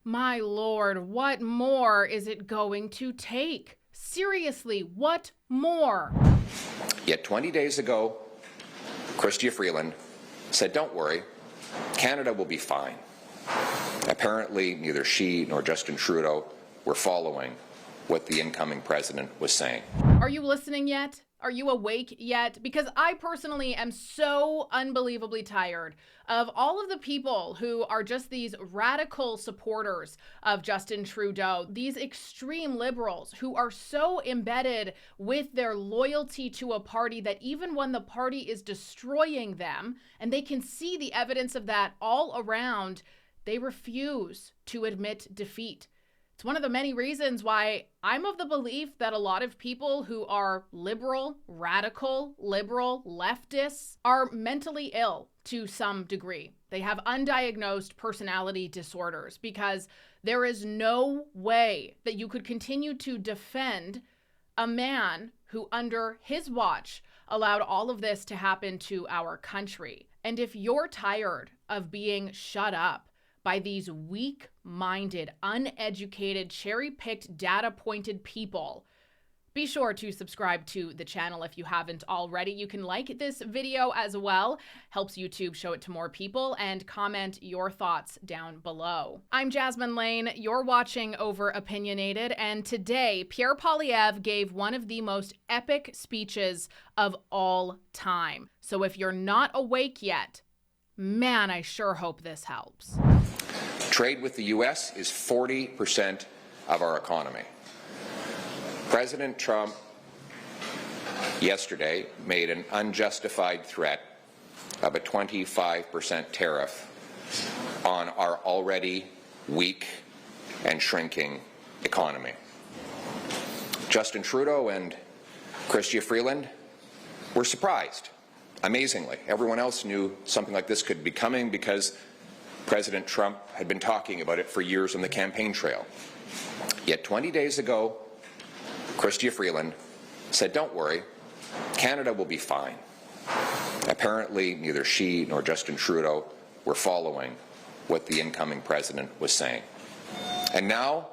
My Lord, what more is it going to take? Seriously, what more? Yet 20 days ago, Chrystia Freeland said, "Don't worry, Canada will be fine." Apparently, neither she nor Justin Trudeau were following what the incoming president was saying. Are you listening yet? Are you awake yet? Because I personally am so unbelievably tired of all of the people who are just these radical supporters of Justin Trudeau, these extreme liberals who are so embedded with their loyalty to a party that even when the party is destroying them, and they can see the evidence of that all around, they refuse to admit defeat. It's one of the many reasons why I'm of the belief that a lot of people who are liberal, radical, liberal, leftists are mentally ill to some degree. They have undiagnosed personality disorders because there is no way that you could continue to defend a man who under his watch allowed all of this to happen to our country. And if you're tired of being shut up by these weak-minded, uneducated, cherry-picked, data-pointed people, be sure to subscribe to the channel if you haven't already. You can like this video as well, helps YouTube show it to more people, and comment your thoughts down below. I'm Jasmine Lane, you're watching Over Opinionated, and today Pierre Poilievre gave one of the most epic speeches of all time. So if you're not awake yet, man, I sure hope this helps. Trade with the U.S. is 40% of our economy. President Trump yesterday made an unjustified threat of a 25% tariff on our already weak and shrinking economy. Justin Trudeau and Chrystia Freeland were surprised, amazingly. Everyone else knew something like this could be coming because President Trump had been talking about it for years on the campaign trail. Yet 20 days ago, Chrystia Freeland said, "Don't worry, Canada will be fine." Apparently, neither she nor Justin Trudeau were following what the incoming president was saying. And now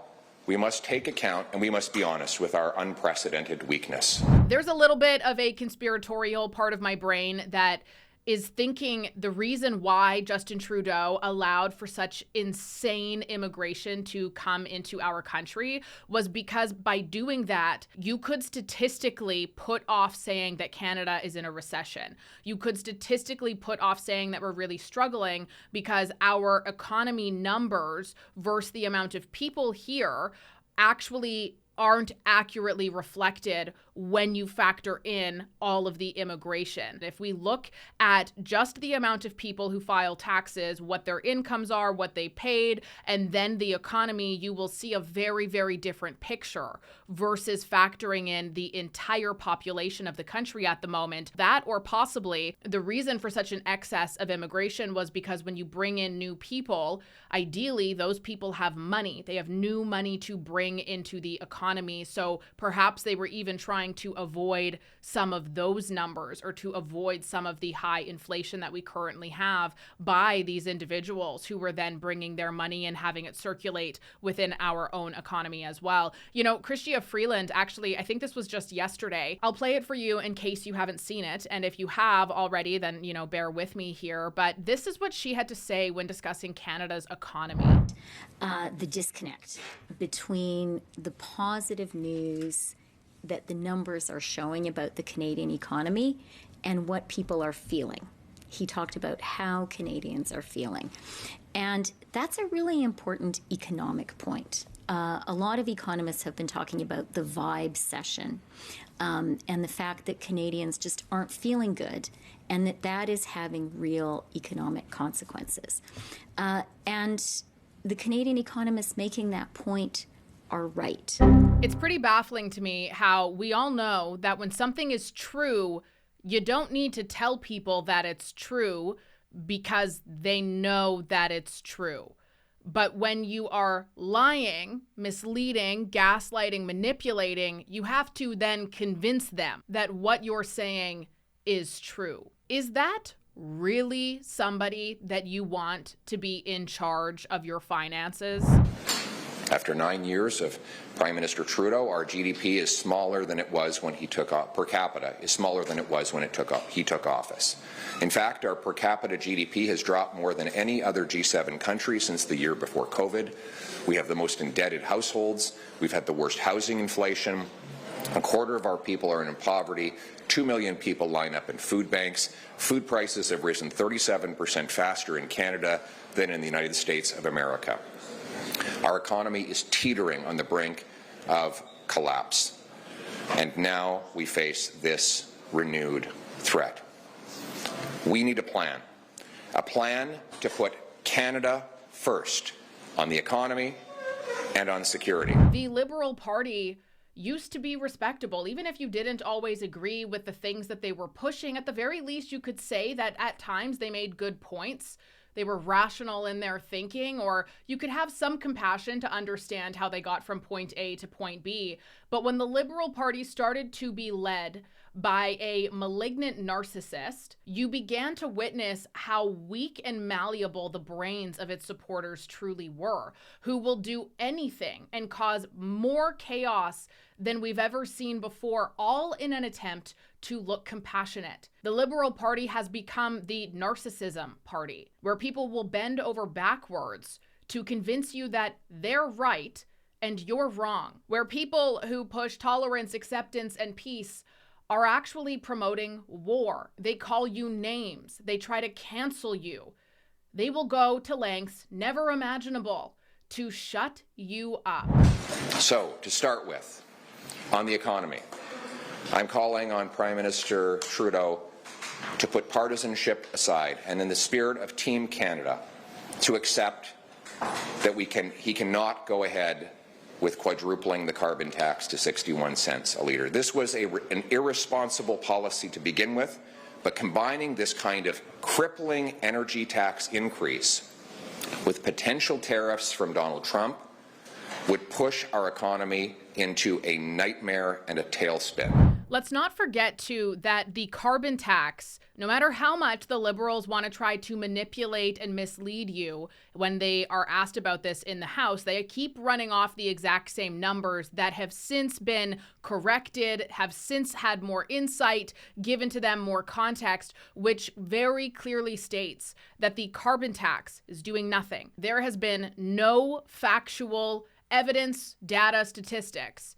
we must take account and we must be honest with our unprecedented weakness. There's a little bit of a conspiratorial part of my brain that is thinking the reason why Justin Trudeau allowed for such insane immigration to come into our country was because by doing that, you could statistically put off saying that Canada is in a recession. You could statistically put off saying that we're really struggling because our economy numbers versus the amount of people here actually aren't accurately reflected when you factor in all of the immigration. If we look at just the amount of people who file taxes, what their incomes are, what they paid, and then the economy, you will see a very, very different picture versus factoring in the entire population of the country at the moment. That, or possibly the reason for such an excess of immigration was because when you bring in new people, ideally those people have money. They have new money to bring into the economy. So perhaps they were even trying to avoid some of those numbers or to avoid some of the high inflation that we currently have by these individuals who were then bringing their money and having it circulate within our own economy as well. You know, Chrystia Freeland, actually, I think this was just yesterday. I'll play it for you in case you haven't seen it. And if you have already, then, you know, bear with me here. But this is what she had to say when discussing Canada's economy. The disconnect between the positive news that the numbers are showing about the Canadian economy and what people are feeling. He talked about how Canadians are feeling. And that's a really important economic point. A lot of economists have been talking about the vibe session and the fact that Canadians just aren't feeling good and that is having real economic consequences. And the Canadian economists making that point are right. It's pretty baffling to me how we all know that when something is true, you don't need to tell people that it's true because they know that it's true. But when you are lying, misleading, gaslighting, manipulating, you have to then convince them that what you're saying is true. Is that really somebody that you want to be in charge of your finances? After 9 years of Prime Minister Trudeau, our GDP is smaller than it was when he took off, per capita is smaller than it was when he took office. In fact, our per capita GDP has dropped more than any other G7 country since the year before COVID. We have the most indebted households. We've had the worst housing inflation. A quarter of our people are in poverty. 2 million people line up in food banks. Food prices have risen 37% faster in Canada than in the United States of America. Our economy is teetering on the brink of collapse. And now we face this renewed threat. We need a plan to put Canada first on the economy and on security. The Liberal Party used to be respectable. Even if you didn't always agree with the things that they were pushing, at the very least you could say that at times they made good points. They were rational in their thinking, or you could have some compassion to understand how they got from point A to point B. But when the Liberal Party started to be led by a malignant narcissist, you began to witness how weak and malleable the brains of its supporters truly were, who will do anything and cause more chaos than we've ever seen before, all in an attempt to look compassionate. The Liberal Party has become the narcissism party, where people will bend over backwards to convince you that they're right and you're wrong, where people who push tolerance, acceptance, and peace are actually promoting war. They call you names. They try to cancel you. They will go to lengths never imaginable to shut you up. So, to start with, on the economy, I'm calling on Prime Minister Trudeau to put partisanship aside and in the spirit of Team Canada to accept that he cannot go ahead with quadrupling the carbon tax to 61 cents a litre. This was an irresponsible policy to begin with, but combining this kind of crippling energy tax increase with potential tariffs from Donald Trump would push our economy into a nightmare and a tailspin. Let's not forget, too, that the carbon tax, no matter how much the Liberals want to try to manipulate and mislead you when they are asked about this in the House, they keep running off the exact same numbers that have since been corrected, have since had more insight given to them, more context, which very clearly states that the carbon tax is doing nothing. There has been no factual evidence, data, statistics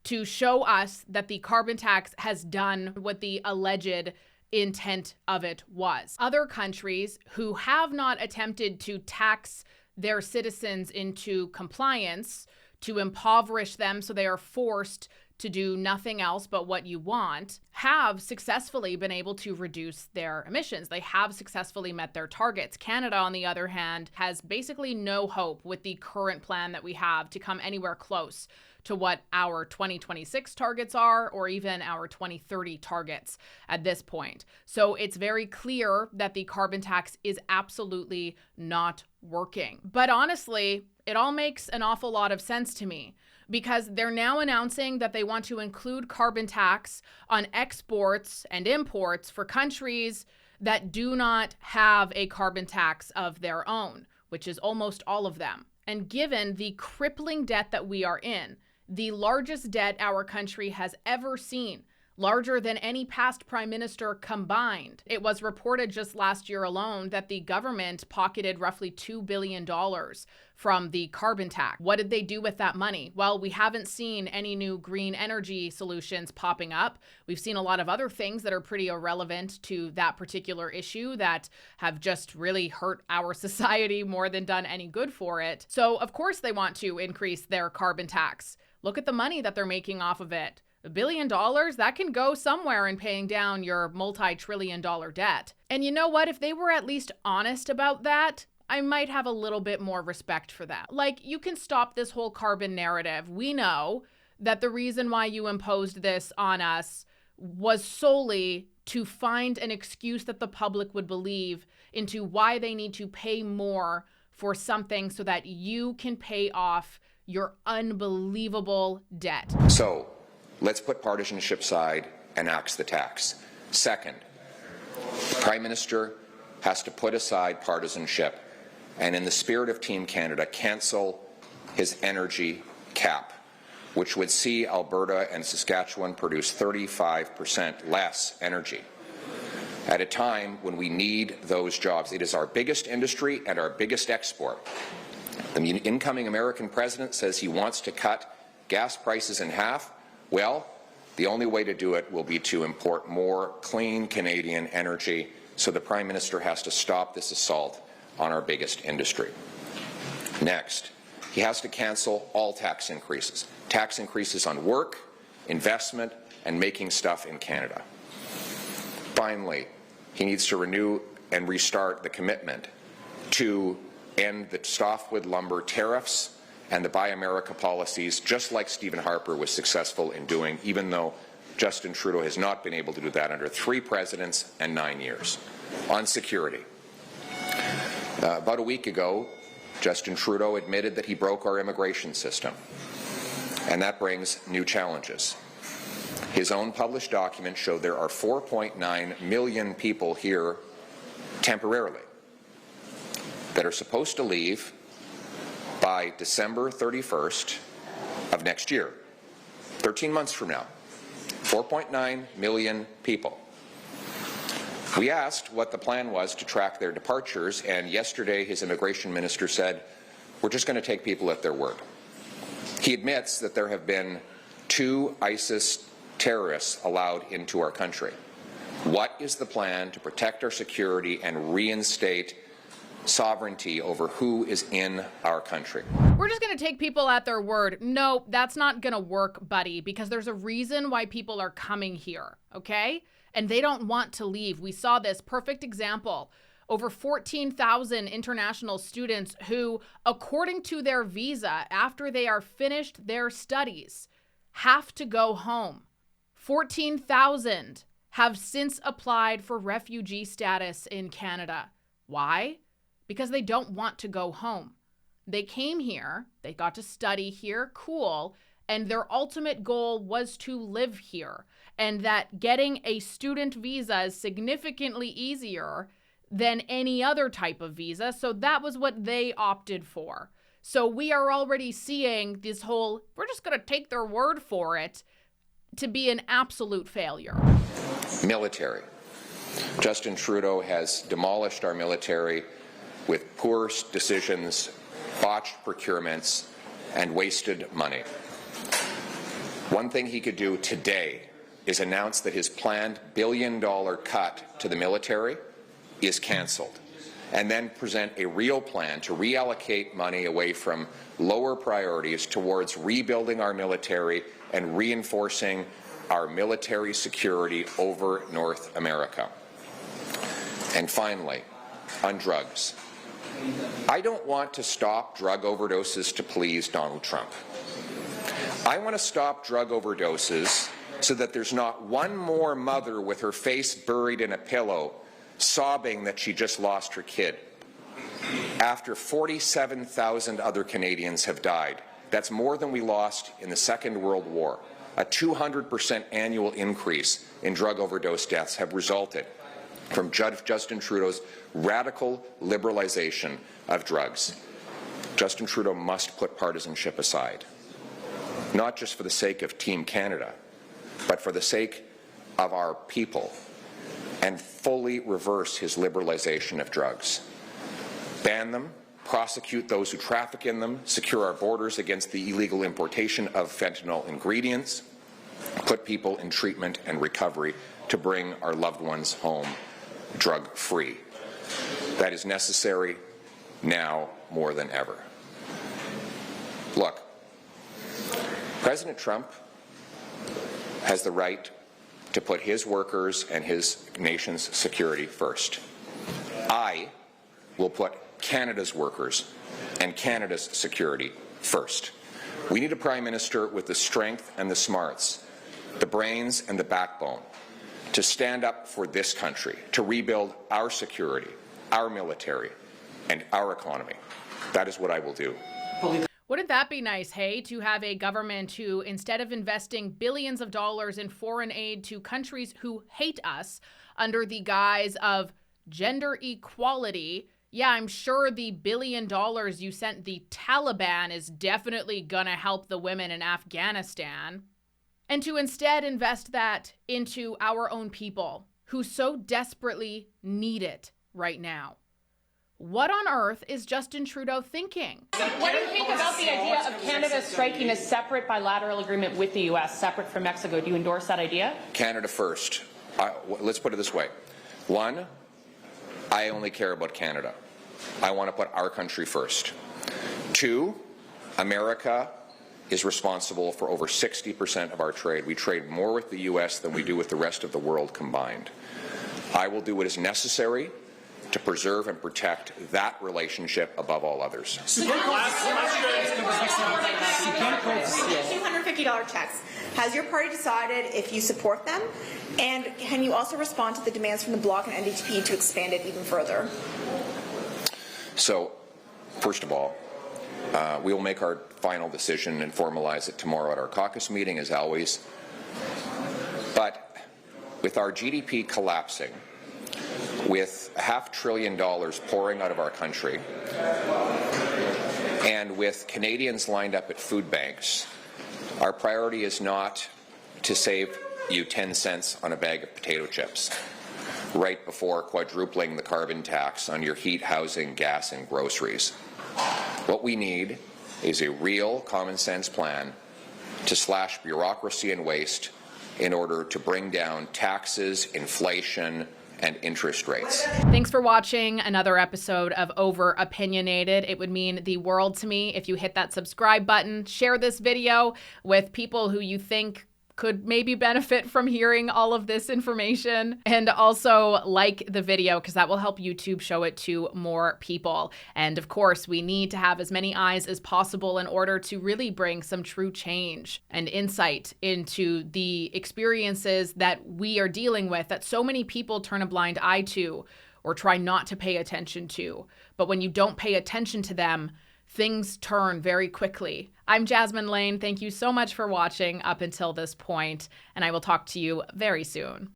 to show us that the carbon tax has done what the alleged intent of it was. Other countries who have not attempted to tax their citizens into compliance, to impoverish them so they are forced to do nothing else but what you want, have successfully been able to reduce their emissions. They have successfully met their targets. Canada, on the other hand, has basically no hope with the current plan that we have to come anywhere close to what our 2026 targets are, or even our 2030 targets at this point. So it's very clear that the carbon tax is absolutely not working. But honestly, it all makes an awful lot of sense to me, because they're now announcing that they want to include carbon tax on exports and imports for countries that do not have a carbon tax of their own, which is almost all of them. And given the crippling debt that we are in, the largest debt our country has ever seen, larger than any past prime minister combined. It was reported just last year alone that the government pocketed roughly $2 billion from the carbon tax. What did they do with that money? Well, we haven't seen any new green energy solutions popping up. We've seen a lot of other things that are pretty irrelevant to that particular issue that have just really hurt our society more than done any good for it. So of course they want to increase their carbon tax. Look at the money that they're making off of it. $1 billion, that can go somewhere in paying down your multi-trillion-dollar debt. And you know what? If they were at least honest about that, I might have a little bit more respect for that. Like, you can stop this whole carbon narrative. We know that the reason why you imposed this on us was solely to find an excuse that the public would believe into why they need to pay more for something so that you can pay off your unbelievable debt. So, let's put partisanship aside and axe the tax. Second, Prime Minister, has to put aside partisanship and, in the spirit of Team Canada, cancel his energy cap, which would see Alberta and Saskatchewan produce 35% less energy at a time when we need those jobs. It is our biggest industry and our biggest export. The incoming American president says he wants to cut gas prices in half. Well, the only way to do it will be to import more clean Canadian energy, so the Prime Minister has to stop this assault on our biggest industry. Next, he has to cancel all tax increases on work, investment, and making stuff in Canada. Finally, he needs to renew and restart the commitment to end the softwood lumber tariffs and the Buy America policies, just like Stephen Harper was successful in doing, even though Justin Trudeau has not been able to do that under 3 presidents and 9 years. On security, about a week ago, Justin Trudeau admitted that he broke our immigration system, and that brings new challenges. His own published documents show there are 4.9 million people here temporarily that are supposed to leave by December 31st of next year, 13 months from now. 4.9 million people. We asked what the plan was to track their departures, and yesterday his immigration minister said, we're just going to take people at their word. He admits that there have been 2 ISIS terrorists allowed into our country. What is the plan to protect our security and reinstate sovereignty over who is in our country? We're just going to take people at their word. No, that's not going to work, buddy, because there's a reason why people are coming here, okay? And they don't want to leave. We saw this perfect example. Over 14,000 international students who, according to their visa, after they are finished their studies, have to go home. 14,000 have since applied for refugee status in Canada. Why? Because they don't want to go home. They came here, they got to study here, cool, and their ultimate goal was to live here, and that getting a student visa is significantly easier than any other type of visa, so that was what they opted for. So we are already seeing this whole, we're just going to take their word for it, to be an absolute failure. Military. Justin Trudeau has demolished our military with poor decisions, botched procurements, and wasted money. One thing he could do today is announce that his planned billion-dollar cut to the military is cancelled, and then present a real plan to reallocate money away from lower priorities towards rebuilding our military and reinforcing our military security over North America. And finally, on drugs. I don't want to stop drug overdoses to please Donald Trump. I want to stop drug overdoses so that there's not one more mother with her face buried in a pillow sobbing that she just lost her kid. After 47,000 other Canadians have died, that's more than we lost in the Second World War. A 200% annual increase in drug overdose deaths have resulted from Justin Trudeau's radical liberalization of drugs. Justin Trudeau must put partisanship aside, not just for the sake of Team Canada, but for the sake of our people, and fully reverse his liberalization of drugs. Ban them, prosecute those who traffic in them, secure our borders against the illegal importation of fentanyl ingredients, put people in treatment and recovery to bring our loved ones home drug-free. That is necessary now more than ever. Look, President Trump has the right to put his workers and his nation's security first. I will put Canada's workers and Canada's security first. We need a Prime Minister with the strength and the smarts, the brains and the backbone to stand up for this country, to rebuild our security, our military, and our economy. That is what I will do. Wouldn't that be nice, hey, to have a government who, instead of investing billions of dollars in foreign aid to countries who hate us under the guise of gender equality. Yeah, I'm sure the $1 billion you sent the Taliban is definitely gonna help the women in Afghanistan. And to instead invest that into our own people who so desperately need it right now. What on earth is Justin Trudeau thinking? What do you think about the idea of Canada striking a separate bilateral agreement with the U.S., separate from Mexico? Do you endorse that idea? Canada first. Let's put it this way. One, I only care about Canada. I want to put our country first. Two, America is responsible for over 60% of our trade. We trade more with the U.S. than we do with the rest of the world combined. I will do what is necessary to preserve and protect that relationship above all others. $250 checks. Has your party decided if you support them? And can you also respond to the demands from the Bloc and NDP to expand it even further? So, first of all, we will make our final decision and formalize it tomorrow at our caucus meeting, as always. But with our GDP collapsing, with $500 billion pouring out of our country, and with Canadians lined up at food banks, our priority is not to save you 10 cents on a bag of potato chips right before quadrupling the carbon tax on your heat, housing, gas, and groceries. What we need is a real common sense plan to slash bureaucracy and waste in order to bring down taxes, inflation, and interest rates. Thanks for watching another episode of Over Opinionated. It would mean the world to me if you hit that subscribe button, share this video with people who you think could maybe benefit from hearing all of this information, and also like the video because that will help YouTube show it to more people. And of course, we need to have as many eyes as possible in order to really bring some true change and insight into the experiences that we are dealing with that so many people turn a blind eye to or try not to pay attention to. But when you don't pay attention to them, things turn very quickly. I'm Jasmine Lane. Thank you so much for watching up until this point, and I will talk to you very soon.